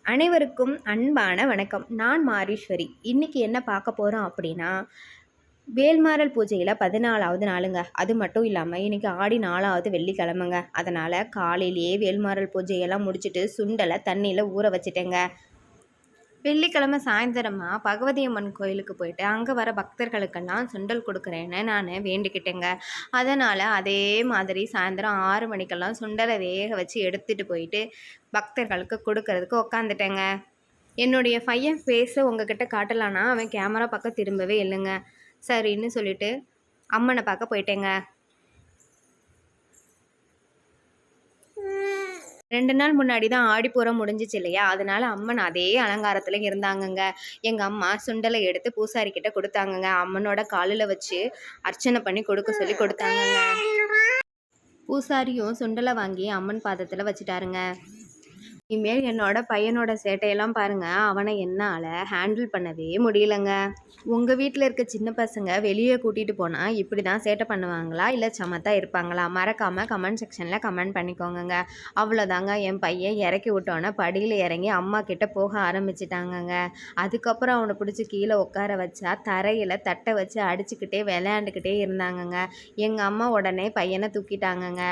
அனைவருக்கும் அன்பான வணக்கம். நான் மாரீஸ்வரி. இன்றைக்கி என்ன பார்க்க போகிறோம் அப்படின்னா, வேல்மாறல் பூஜையில் 14வது நாளுங்க. அது மட்டும் இல்லாமல் இன்றைக்கி ஆடி 4வது வெள்ளிக்கிழமைங்க. அதனால் காலையிலேயே வேல்மாறல் பூஜையெல்லாம் முடிச்சுட்டு சுண்டலை தண்ணியில் ஊற வச்சுட்டேங்க. வெள்ளிக்கிழமை சாயந்தரமாக பகவதி அம்மன் கோயிலுக்கு போயிட்டு அங்கே வர பக்தர்களுக்கெல்லாம் சுண்டல் கொடுக்குறேன்னு நான் வேண்டிக்கிட்டேங்க. அதனால் அதே மாதிரி சாயந்தரம் 6 மணிக்கெல்லாம் சுண்டலை வேக வச்சு எடுத்துகிட்டு போயிட்டு பக்தர்களுக்கு கொடுக்கறதுக்கு உக்காந்துட்டேங்க. என்னுடைய பையன் ஃபேஸை உங்ககிட்ட காட்டலான்னா அவன் கேமரா பக்கம் திரும்பவே இல்லைங்க. சரின்னு சொல்லிட்டு அம்மனை பார்க்க போயிட்டேங்க. 2 நாள் முன்னாடி தான் ஆடிப்பூரம் முடிஞ்சிச்சு இல்லையா, அதனால் அம்மன் அதே அலங்காரத்தில் இருந்தாங்கங்க. எங்கள் அம்மா சுண்டலை எடுத்து பூசாரிக்கிட்ட கொடுத்தாங்கங்க. அம்மனோட காலில் வச்சு அர்ச்சனை பண்ணி கொடுக்க சொல்லி கொடுத்தாங்கங்க. பூசாரியும் சுண்டலை வாங்கி அம்மன் பாதத்தில் வச்சுட்டாருங்க. இனிமேல் என்னோட பையனோட சேட்டையெல்லாம் பாருங்கள், அவனை என்னால் ஹேண்டில் பண்ணவே முடியலங்க. உங்கள் வீட்டில் இருக்க சின்ன பசங்க வெளியே கூட்டிகிட்டு போனால் இப்படி தான் சேட்டை பண்ணுவாங்களா, இல்லை சமத்தாக இருப்பாங்களா? மறக்காமல் கமெண்ட் செக்ஷனில் கமெண்ட் பண்ணிக்கோங்க. அவ்வளோதாங்க, என் பையன் இறக்கி விட்டோன்னே படியில் இறங்கி அம்மா கிட்டே போக ஆரம்பிச்சிட்டாங்கங்க. அதுக்கப்புறம் அவனை பிடிச்சி கீழே உட்கார வச்சா தரையில் தட்டை வச்சு அடிச்சுக்கிட்டே விளையாண்டுக்கிட்டே இருந்தாங்கங்க. எங்கள் அம்மா உடனே பையனை தூக்கிட்டாங்கங்க.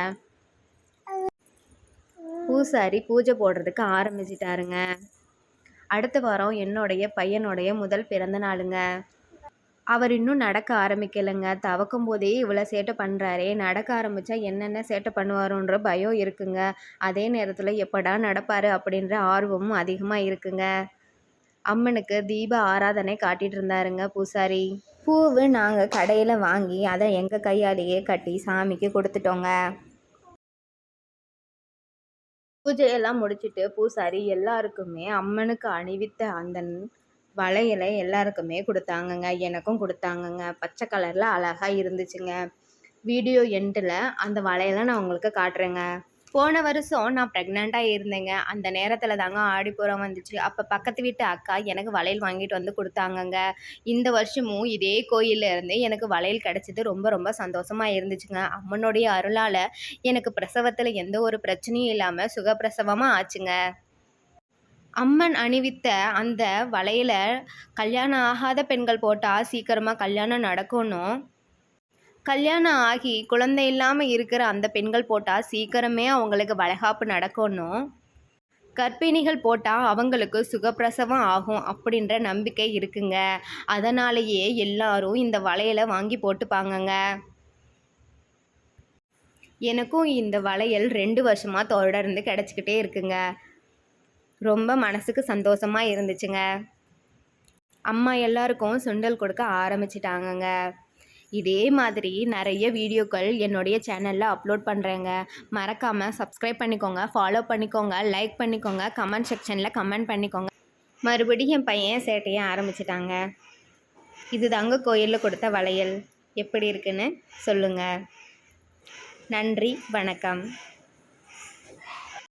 பூசாரி பூஜை போடுறதுக்கு ஆரம்பிச்சிட்டாருங்க. அடுத்த வாரம் என்னுடைய பையனுடைய முதல் பிறந்த நாளுங்க. அவர் இன்னும் நடக்க ஆரம்பிக்கலைங்க. தவக்கும் போதே இவ்வளோ சேட்டை பண்ணுறாரே, நடக்க ஆரம்பித்தா என்னென்ன சேட்டை பண்ணுவாரோன்ற பயம் இருக்குங்க. அதே நேரத்தில் எப்படா நடப்பார் அப்படின்ற ஆர்வமும் அதிகமாக இருக்குங்க. அம்மனுக்கு தீப ஆராதனை காட்டிகிட்டு இருந்தாருங்க பூசாரி. பூவு நாங்கள் கடையில் வாங்கி அதை எங்கள் கையாலேயே கட்டி சாமிக்கு கொடுத்துட்டோங்க. பூஜையெல்லாம் முடிச்சுட்டு பூசாரி எல்லாருக்குமே அம்மனுக்கு அணிவித்த அந்த வளையலை எல்லாருக்குமே கொடுத்தாங்கங்க. எனக்கும் கொடுத்தாங்கங்க. பச்சை கலரில் அழகாக இருந்துச்சுங்க. வீடியோ எண்டில் அந்த வளையலை நான் உங்களுக்கு காட்டுறேங்க. போன வருஷம் நான் ப்ரெக்னெண்ட்டாக இருந்தேங்க. அந்த நேரத்தில் தாங்க ஆடிப்பூரம் வந்துச்சு. அப்போ பக்கத்து வீட்டு அக்கா எனக்கு வளையல் வாங்கிட்டு வந்து கொடுத்தாங்கங்க. இந்த வருஷமும் இதே கோயிலில் இருந்து எனக்கு வளையல் கிடச்சிது. ரொம்ப ரொம்ப சந்தோஷமாக இருந்துச்சுங்க. அம்மனுடைய அருளால் எனக்கு பிரசவத்தில் எந்த ஒரு பிரச்சனையும் இல்லாமல் சுகப்பிரசவமாக ஆச்சுங்க. அம்மன் அணிவித்த அந்த வளையலை கல்யாணம் ஆகாத பெண்கள் போட்டால் சீக்கிரமாக கல்யாணம் நடக்கணும். கல்யாணம் ஆகி குழந்தை இல்லாமல் இருக்கிற அந்த பெண்கள் போட்டால் சீக்கிரமே அவங்களுக்கு வளைகாப்பு நடக்கணும். கர்ப்பிணிகள் போட்டால் அவங்களுக்கு சுகப்பிரசவம் ஆகும் அப்படின்ற நம்பிக்கை இருக்குங்க. அதனாலேயே எல்லாரும் இந்த வளையலை வாங்கி போட்டுப்பாங்கங்க. எனக்கும் இந்த வளையல் 2 வருஷமாக தொடர்ந்து கிடச்சிக்கிட்டே இருக்குங்க. ரொம்ப மனசுக்கு சந்தோஷமாக இருந்துச்சுங்க. அம்மா எல்லாருக்கும் சுண்டல் கொடுக்க ஆரம்பிச்சிட்டாங்கங்க. இதே மாதிரி நிறைய வீடியோக்கள் என்னுடைய சேனலில் அப்லோட் பண்ணுறேங்க. மறக்காமல் சப்ஸ்கிரைப் பண்ணிக்கோங்க, ஃபாலோ பண்ணிக்கோங்க, லைக் பண்ணிக்கோங்க, கமெண்ட் செக்ஷனில் கமெண்ட் பண்ணிக்கோங்க. மறுபடியும் என் பையன் சேட்டையை ஆரம்பிச்சிட்டாங்க. இது தாங்க கோயிலில் கொடுத்த வளையல். எப்படி இருக்குன்னு சொல்லுங்கள். நன்றி, வணக்கம்.